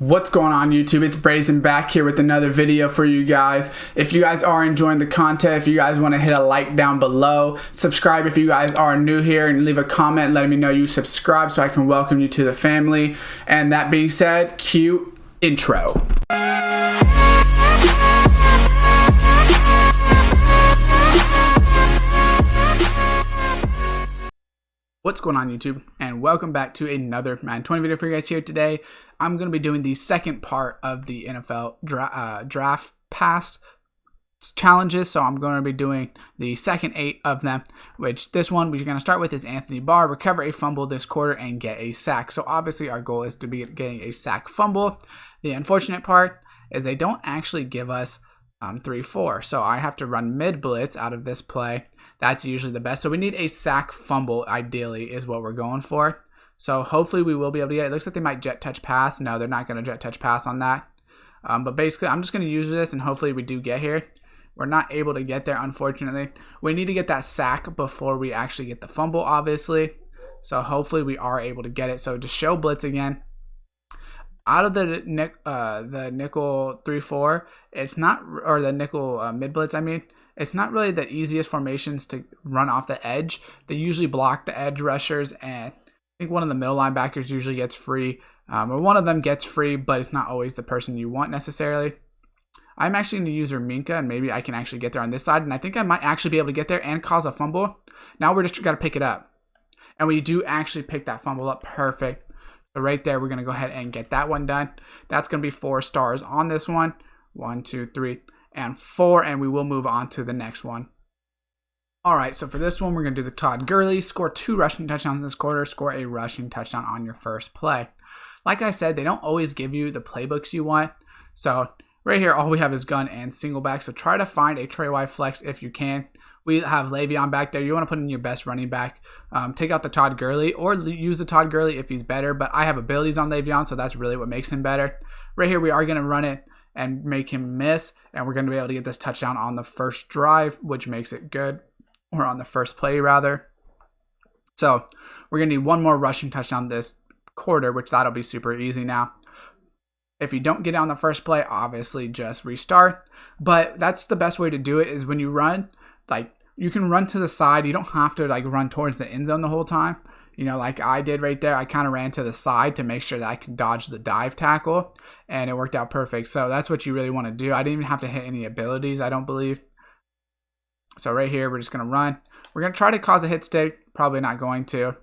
What's going on YouTube? It's Brazen back here with another video for you guys. If you guys are enjoying the content, if you guys want to hit a like down below, subscribe if you guys are new here, and leave a comment letting me know you subscribe so I can welcome you to the family. And that being said, cue intro. What's going on YouTube, and welcome back to another Madden 20 video for you guys here today. I'm going to be doing the second part of the NFL draft pass challenges, so I'm going to be doing the second 8 of them, which this one we're going to start with is Anthony Barr, recover a fumble this quarter and get a sack. So obviously our goal is to be getting a sack fumble. The unfortunate part is they don't actually give us 3-4, so I have to run mid blitz out of this play. That's usually the best. So we need a sack fumble, ideally, is what we're going for. So hopefully we will be able to get it. It looks like they might jet touch pass. No, they're not going to jet touch pass on that. But basically, I'm just going to use this, and hopefully we do get here. We're not able to get there, unfortunately. We need to get that sack before we actually get the fumble, obviously. So hopefully we are able to get it. So to show blitz again, out of the nickel 3-4, it's not, or the nickel mid blitz, I mean, it's not really the easiest formations to run off the edge. They usually block the edge rushers, and I think one of the middle linebackers usually gets free, or one of them gets free, but it's not always the person you want necessarily. I'm actually going to use Minka, and maybe I can actually get there on this side, and I think I might actually be able to get there and cause a fumble. Now we're just got to pick it up, and we do actually pick that fumble up. Perfect. So right there, we're going to go ahead and get that one done. That's going to be 4 stars on this one. 1, 2, 3. And 4, and we will move on to the next one. Alright, so for this one, we're going to do the Todd Gurley. Score 2 rushing touchdowns this quarter. Score a rushing touchdown on your first play. Like I said, they don't always give you the playbooks you want. So right here, all we have is gun and single back. So try to find a Trey Y flex if you can. We have Le'Veon back there. You want to put in your best running back. Take out the Todd Gurley, or use the Todd Gurley if he's better. But I have abilities on Le'Veon, so that's really what makes him better. Right here, we are going to run it and make him miss, and we're going to be able to get this touchdown on the first drive, which makes it good, or on the first play rather. So we're going to need one more rushing touchdown this quarter, which that'll be super easy now. If you don't get it on the first play, obviously just restart, but that's the best way to do it, is when you run, like, you can run to the side. You don't have to like run towards the end zone the whole time. You know, like I did right there, I kind of ran to the side to make sure that I could dodge the dive tackle, and it worked out perfect. So that's what you really want to do. I didn't even have to hit any abilities, I don't believe. So right here, we're just going to run. We're going to try to cause a hit stick. Probably not going to.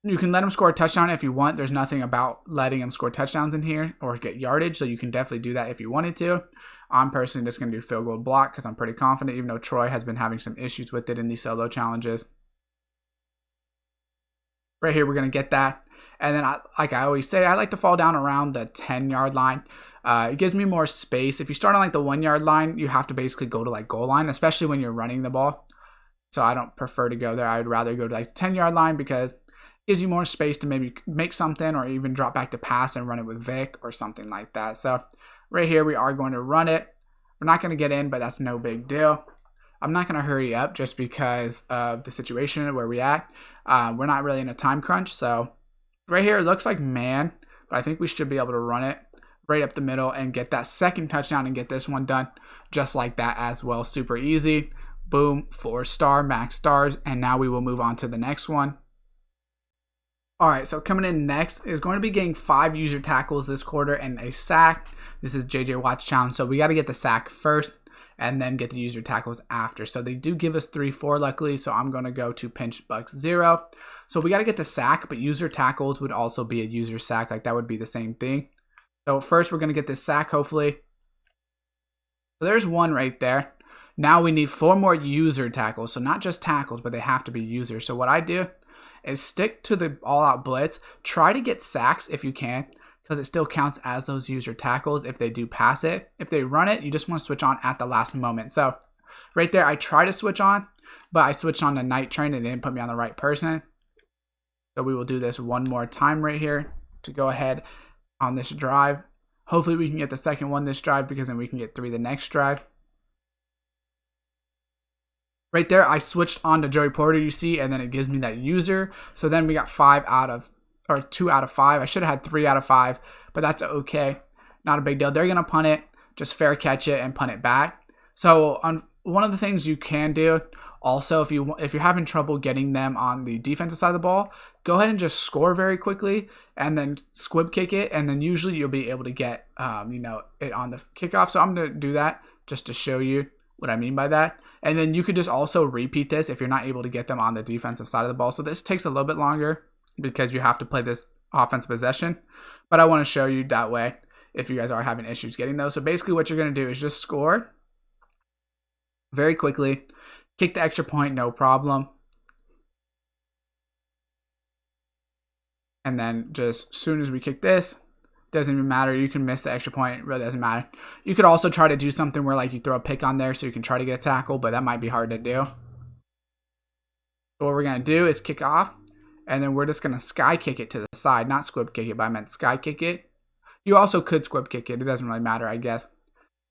You can let him score a touchdown if you want. There's nothing about letting him score touchdowns in here or get yardage, so you can definitely do that if you wanted to. I'm personally just going to do field goal block because I'm pretty confident, even though Troy has been having some issues with it in these solo challenges. Right here, we're going to get that. And then, like I always say, I like to fall down around the 10-yard line. It gives me more space. If you start on like the 1-yard line, you have to basically go to like goal line, especially when you're running the ball. So I don't prefer to go there. I'd rather go to like the 10-yard line because it gives you more space to maybe make something, or even drop back to pass and run it with Vic or something like that. So right here, we are going to run it. We're not going to get in, but that's no big deal. I'm not going to hurry up just because of the situation where we're at. We're not really in a time crunch. So right here, it looks like man, but I think we should be able to run it right up the middle and get that second touchdown and get this one done just like that as well. Super easy. Boom, 4-star, max stars. And now we will move on to the next one. All right, so coming in next is going to be getting 5 user tackles this quarter and a sack. This is JJ Watt's challenge. So we got to get the sack first and then get the user tackles after. So they do give us 3-4 luckily, so I'm going to go to pinch bucks 0. So we got to get the sack, but user tackles would also be a user sack. Like that would be the same thing. So first we're going to get this sack hopefully. So there's one right there. Now we need 4 more user tackles. So not just tackles, but they have to be users. So what I do is stick to the all-out blitz. Try to get sacks if you can, because it still counts as those user tackles if they do pass it. If they run it, you just want to switch on at the last moment. So right there, I try to switch on, but I switched on the night train and it didn't put me on the right person. So we will do this one more time right here to go ahead on this drive. Hopefully we can get the second one this drive, because then we can get 3 the next drive. Right there, I switched on to Joey Porter, you see, and then it gives me that user. So then we got 5 out of or 2 out of 5. I should have had 3 out of 5, but that's okay. Not a big deal. They're going to punt it, just fair catch it and punt it back. So one of the things you can do also, if you're having trouble getting them on the defensive side of the ball, go ahead and just score very quickly and then squib kick it, and then usually you'll be able to get it on the kickoff. So I'm going to do that just to show you what I mean by that. And then you could just also repeat this if you're not able to get them on the defensive side of the ball. So this takes a little bit longer because you have to play this offensive possession, but I want to show you that way if you guys are having issues getting those. So basically what you're going to do is just score very quickly, kick the extra point, no problem. And then just as soon as we kick this, doesn't even matter. You can miss the extra point. It really doesn't matter. You could also try to do something where like you throw a pick on there so you can try to get a tackle, but that might be hard to do. So what we're going to do is kick off, and then we're just going to sky kick it to the side. Not squib kick it, but I meant sky kick it. You also could squib kick it. It doesn't really matter, I guess.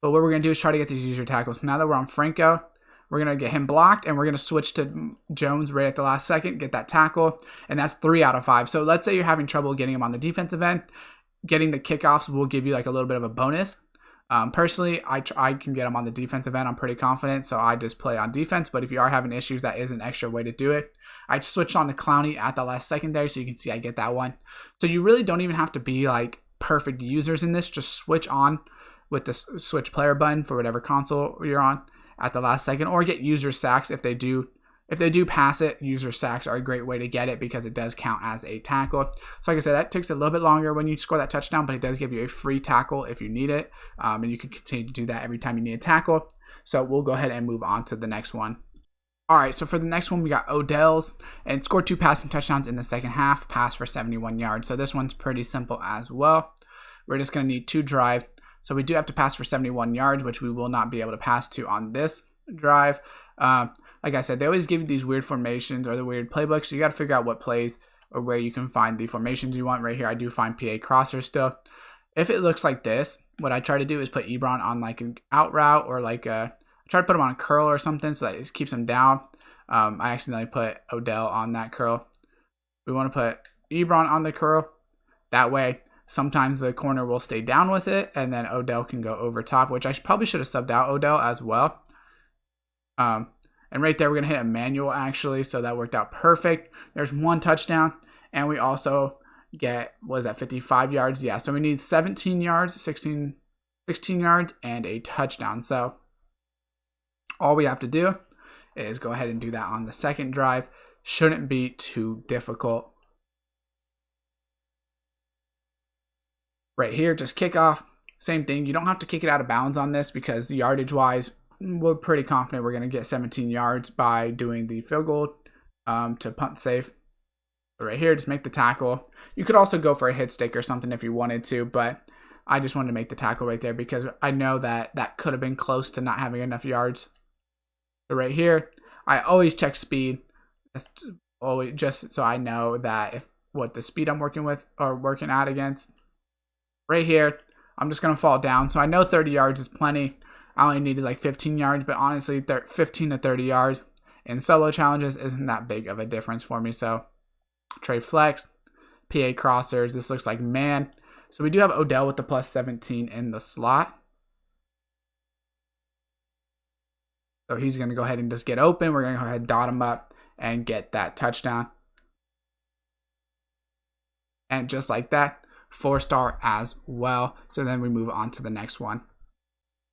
But what we're going to do is try to get these user tackles. So now that we're on Franco, we're going to get him blocked, and we're going to switch to Jones right at the last second, get that tackle, and that's 3 out of 5. So let's say you're having trouble getting him on the defensive end. Getting the kickoffs will give you like a little bit of a bonus. Personally, I can get them on the defensive end. I'm pretty confident, so I just play on defense. But if you are having issues, that is an extra way to do it. I switched on to Clowney at the last second there, so you can see I get that one. So you really don't even have to be like perfect users in this. Just switch on with the switch player button for whatever console you're on at the last second, or get user sacks if they do. If they do pass it, user sacks are a great way to get it because it does count as a tackle. So like I said, that takes a little bit longer when you score that touchdown, but it does give you a free tackle if you need it. And you can continue to do that every time you need a tackle. So we'll go ahead and move on to the next one. All right, so for the next one, we got Odell's, and scored 2 passing touchdowns in the second half, passed for 71 yards. So this one's pretty simple as well. We're just going to need 2 drives. So we do have to pass for 71 yards, which we will not be able to pass to on this drive. Like I said, they always give you these weird formations or the weird playbooks, so you got to figure out what plays or where you can find the formations you want. Right here, I do find PA crosser still. If it looks like this, what I try to do is put Ebron on like an out route, or like I try to put him on a curl or something so that it keeps him down. I accidentally put Odell on that curl. We want to put Ebron on the curl. That way, sometimes the corner will stay down with it, and then Odell can go over top, which I probably should have subbed out Odell as well. And right there, we're going to hit a manual, actually, so that worked out perfect. There's 1 touchdown, and we also get, what is that, 55 yards? Yeah, so we need 17 yards, 16 yards, and a touchdown. So all we have to do is go ahead and do that on the second drive. Shouldn't be too difficult. Right here, just kick off. Same thing. You don't have to kick it out of bounds on this because yardage-wise, we're pretty confident we're going to get 17 yards by doing the field goal to punt safe. So right here, just make the tackle. You could also go for a hit stick or something if you wanted to, but I just wanted to make the tackle right there because I know that that could have been close to not having enough yards. So right here, I always check speed. That's always just so I know that what the speed I'm working with or working out against. Right here, I'm just going to fall down. So I know 30 yards is plenty. I only needed like 15 yards, but honestly, 15 to 30 yards in solo challenges isn't that big of a difference for me. So trade flex, PA crossers. This looks like man. So we do have Odell with the plus 17 in the slot. So he's going to go ahead and just get open. We're going to go ahead and dot him up and get that touchdown. And just like that, 4-star as well. So then we move on to the next one.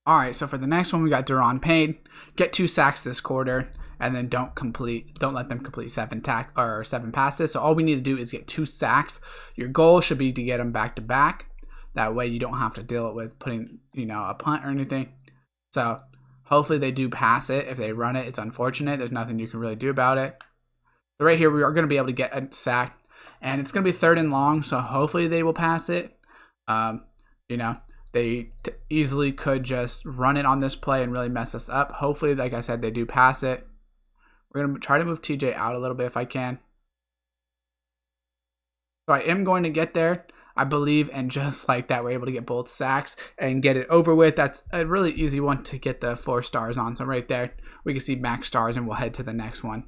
All right, so for the next one, we got Doron Payne. Get 2 sacks this quarter, and then don't let them complete 7 passes. So all we need to do is get 2 sacks. Your goal should be to get them back to back. That way you don't have to deal with putting, a punt or anything. So hopefully they do pass it. If they run it, it's unfortunate. There's nothing you can really do about it. So right here, we are going to be able to get a sack, and it's going to be 3rd and long. So hopefully they will pass it. They easily could just run it on this play and really mess us up. Hopefully, like I said, they do pass it. We're going to try to move TJ out a little bit if I can. So I am going to get there, I believe, and just like that, we're able to get both sacks and get it over with. That's a really easy one to get the 4 stars on. So right there, we can see max stars, and we'll head to the next one.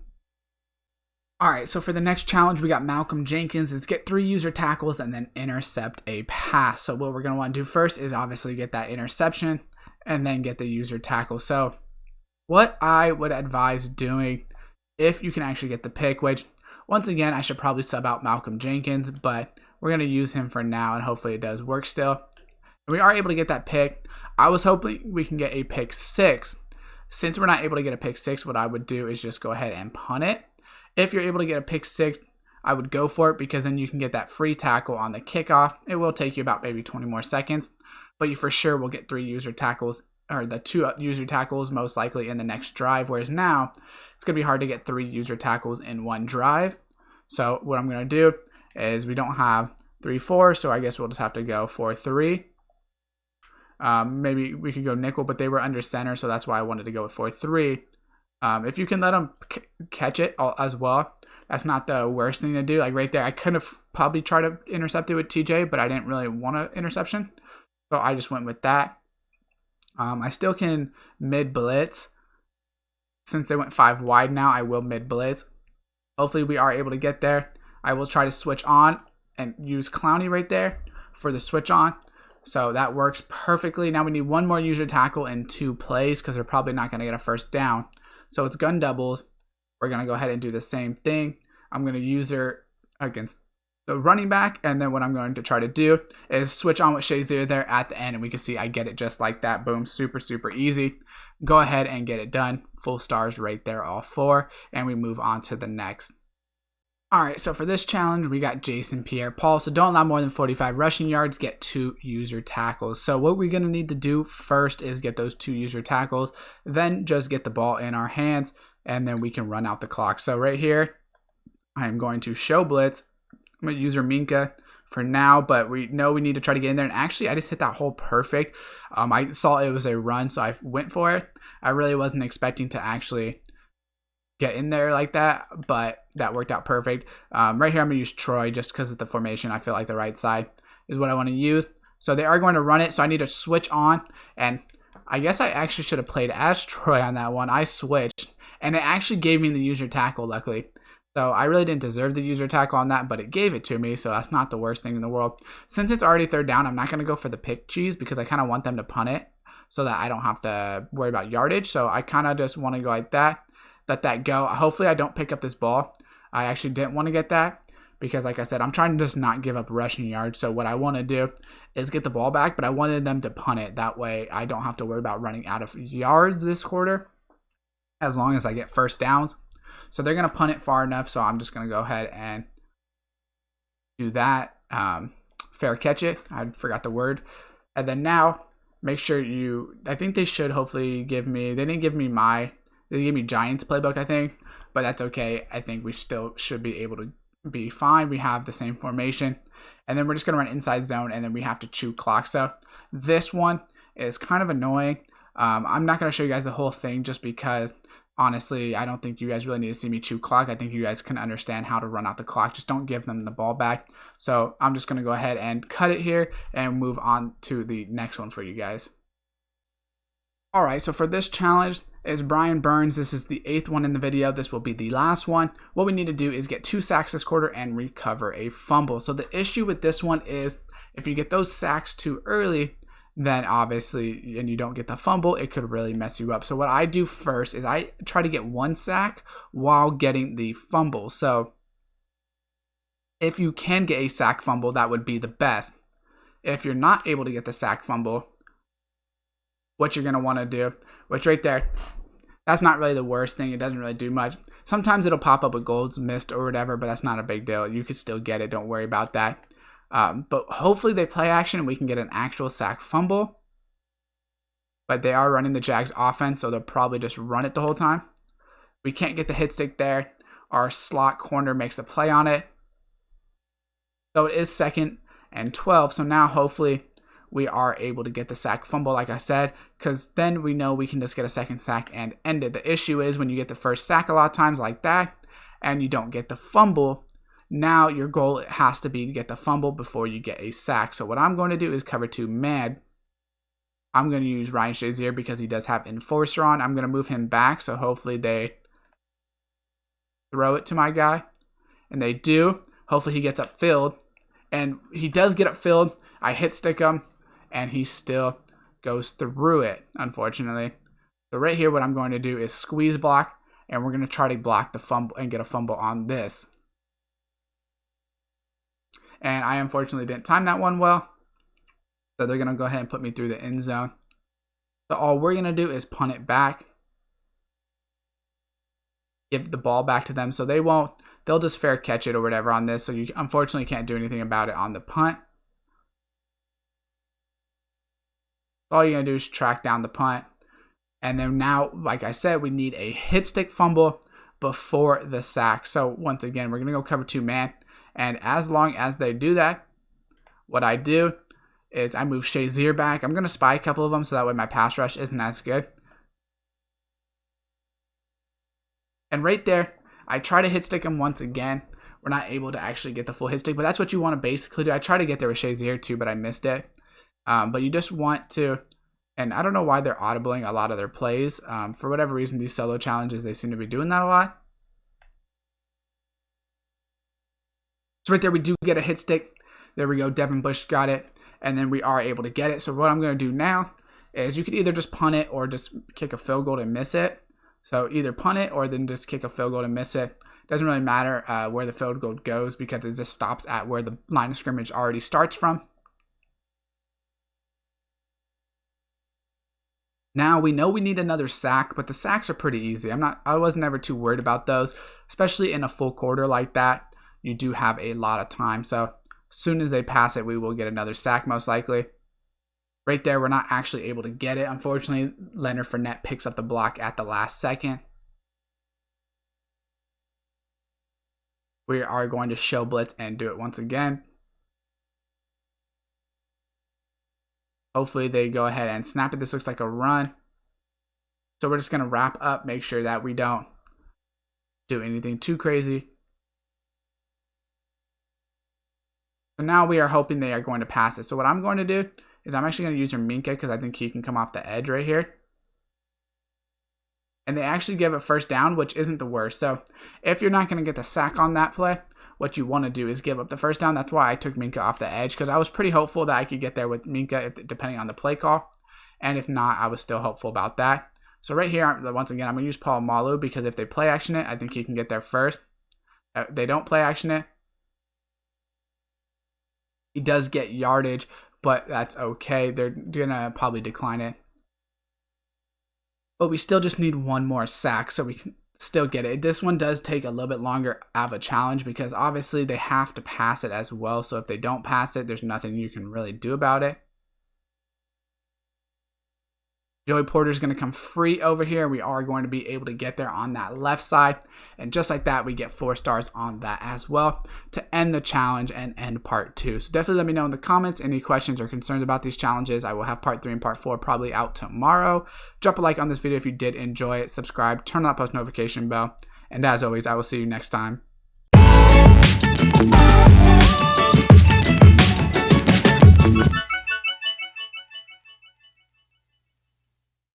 All right, so for the next challenge, we got Malcolm Jenkins. It's get 3 user tackles and then intercept a pass. So what we're going to want to do first is obviously get that interception and then get the user tackle. So what I would advise doing if you can actually get the pick, which once again, I should probably sub out Malcolm Jenkins, but we're going to use him for now and hopefully it does work still. And we are able to get that pick. I was hoping we can get a pick 6. Since we're not able to get a pick 6, what I would do is just go ahead and punt it. If you're able to get a pick 6, I would go for it because then you can get that free tackle on the kickoff. It will take you about maybe 20 more seconds, but you for sure will get 3 user tackles, or the 2 user tackles most likely in the next drive, whereas now it's going to be hard to get 3 user tackles in one drive. So what I'm going to do is we don't have 3-4, so I guess we'll just have to go 4-3. Maybe we could go nickel, but they were under center, so that's why I wanted to go with 4-3. If you can let them catch it as well, that's not the worst thing to do. Like right there, I could have probably tried to intercept it with TJ, but I didn't really want an interception. So I just went with that. I still can mid blitz. Since they went 5 wide now, I will mid blitz. Hopefully we are able to get there. I will try to switch on and use Clowney right there for the switch on. So that works perfectly. Now we need 1 more user tackle in 2 plays because they're probably not going to get a first down. So it's gun doubles. We're going to go ahead and do the same thing. I'm going to use her against the running back. And then what I'm going to try to do is switch on with Shazier there at the end. And we can see I get it just like that. Boom. Super, super easy. Go ahead and get it done. Full stars right there, all 4. And we move on to the next. All right, so for this challenge, we got Jason Pierre-Paul. So don't allow more than 45 rushing yards, get 2 user tackles. So what we're going to need to do first is get those 2 user tackles, then just get the ball in our hands, and then we can run out the clock. So right here, I am going to show blitz. I'm going to use Minka for now, but we know we need to try to get in there. And actually, I just hit that hole perfect. I saw it was a run, so I went for it. I really wasn't expecting to actually get in there like that, but that worked out perfect. Right here I'm gonna use Troy just because of the formation. I feel like the right side is what I want to use. So they are going to run it, so I need to switch on, and I guess I actually should have played as Troy on that one. I switched and it actually gave me the user tackle, luckily. So I really didn't deserve the user tackle on that, but it gave it to me, so that's not the worst thing in the world. Since it's already 3rd down, I'm not going to go for the pick cheese because I kind of want them to punt it so that I don't have to worry about yardage. So I kind of just want to go like that. Let that go. Hopefully I don't pick up this ball. I actually didn't want to get that because, like I said, I'm trying to just not give up rushing yards. So what I want to do is get the ball back, but I wanted them to punt it. That way I don't have to worry about running out of yards this quarter as long as I get first downs. So they're going to punt it far enough, so I'm just going to go ahead and do that. Fair catch it. I forgot the word. And then now make sure I think they should hopefully give me, they didn't give me they gave me Giants playbook, I think, but that's okay. I think we still should be able to be fine. We have the same formation, and then we're just going to run inside zone, and then we have to chew clock. So this one is kind of annoying. I'm not going to show you guys the whole thing just because, honestly, I don't think you guys really need to see me chew clock. I think you guys can understand how to run out the clock. Just don't give them the ball back. So I'm just going to go ahead and cut it here and move on to the next one for you guys. All right, so for this challenge is Brian Burns. This is the 8th one in the video. This will be the last one. What we need to do is get 2 sacks this quarter and recover a fumble. So the issue with this one is if you get those sacks too early, then obviously, and you don't get the fumble, it could really mess you up. So what I do first is I try to get 1 sack while getting the fumble. So if you can get a sack fumble, that would be the best. If you're not able to get the sack fumble, what you're going to want to do, which right there, that's not really the worst thing. It doesn't really do much. Sometimes it'll pop up a goals missed or whatever, but that's not a big deal. You could still get it. Don't worry about that. But hopefully they play action and we can get an actual sack fumble. But they are running the Jags offense, so they'll probably just run it the whole time. We can't get the hit stick there. Our slot corner makes the play on it. So it is 2nd and 12. So now hopefully we are able to get the sack fumble, like I said, because then we know we can just get a 2nd sack and end it. The issue is when you get the first sack a lot of times like that and you don't get the fumble, now your goal has to be to get the fumble before you get a sack. So what I'm going to do is cover 2 man. I'm going to use Ryan Shazier because he does have Enforcer on. I'm going to move him back, so hopefully they throw it to my guy. And they do. Hopefully he gets upfield. And he does get upfield. I hit stick him. And he still goes through it, unfortunately. So right here, what I'm going to do is squeeze block. And we're going to try to block the fumble and get a fumble on this. And I unfortunately didn't time that one well. So they're going to go ahead and put me through the end zone. So all we're going to do is punt it back. Give the ball back to them. So they'll just fair catch it or whatever on this. So you unfortunately can't do anything about it on the punt. All you're going to do is track down the punt. And then now, like I said, we need a hit stick fumble before the sack. So once again, we're going to go cover 2 man. And as long as they do that, what I do is I move Shazier back. I'm going to spy a couple of them so that way my pass rush isn't as good. And right there, I try to hit stick him once again. We're not able to actually get the full hit stick, but that's what you want to basically do. I try to get there with Shazier too, but I missed it. But you just want to, and I don't know why they're audibling a lot of their plays. For whatever reason, these solo challenges, they seem to be doing that a lot. So right there, we do get a hit stick. There we go. Devin Bush got it. And then we are able to get it. So what I'm going to do now is you could either just punt it or just kick a field goal to miss it. So either punt it or then just kick a field goal to miss it. Doesn't really matter where the field goal goes because it just stops at where the line of scrimmage already starts from. Now we know we need another sack, but the sacks are pretty easy. I was never too worried about those, especially in a full quarter like that. You do have a lot of time. So as soon as they pass it, we will get another sack most likely. Right there, we're not actually able to get it. Unfortunately, Leonard Fournette picks up the block at the last second. We are going to show blitz and do it once again. Hopefully they go ahead and snap it. This looks like a run. So we're just going to wrap up, make sure that we don't do anything too crazy. So now we are hoping they are going to pass it. So what I'm going to do is I'm actually going to use Minka because I think he can come off the edge right here. And they actually give it first down, which isn't the worst. So if you're not going to get the sack on that play, what you want to do is give up the first down. That's why I took Minka off the edge because I was pretty hopeful that I could get there with Minka depending on the play call. And if not, I was still hopeful about that. So right here, once again, I'm going to use Paul Malu because if they play action it, I think he can get there first. They don't play action it. He does get yardage, but that's okay. They're going to probably decline it. But we still just need one more sack so we can still get it. This one does take a little bit longer of a challenge because obviously they have to pass it as well. So if they don't pass it, there's nothing you can really do about it. Joey Porter's going to come free over here. We are going to be able to get there on that left side. And just like that, we get 4 stars on that as well to end the challenge and end part 2. So definitely let me know in the comments any questions or concerns about these challenges. I will have part 3 and part 4 probably out tomorrow. Drop a like on this video if you did enjoy it. Subscribe, turn on that post notification bell. And as always, I will see you next time.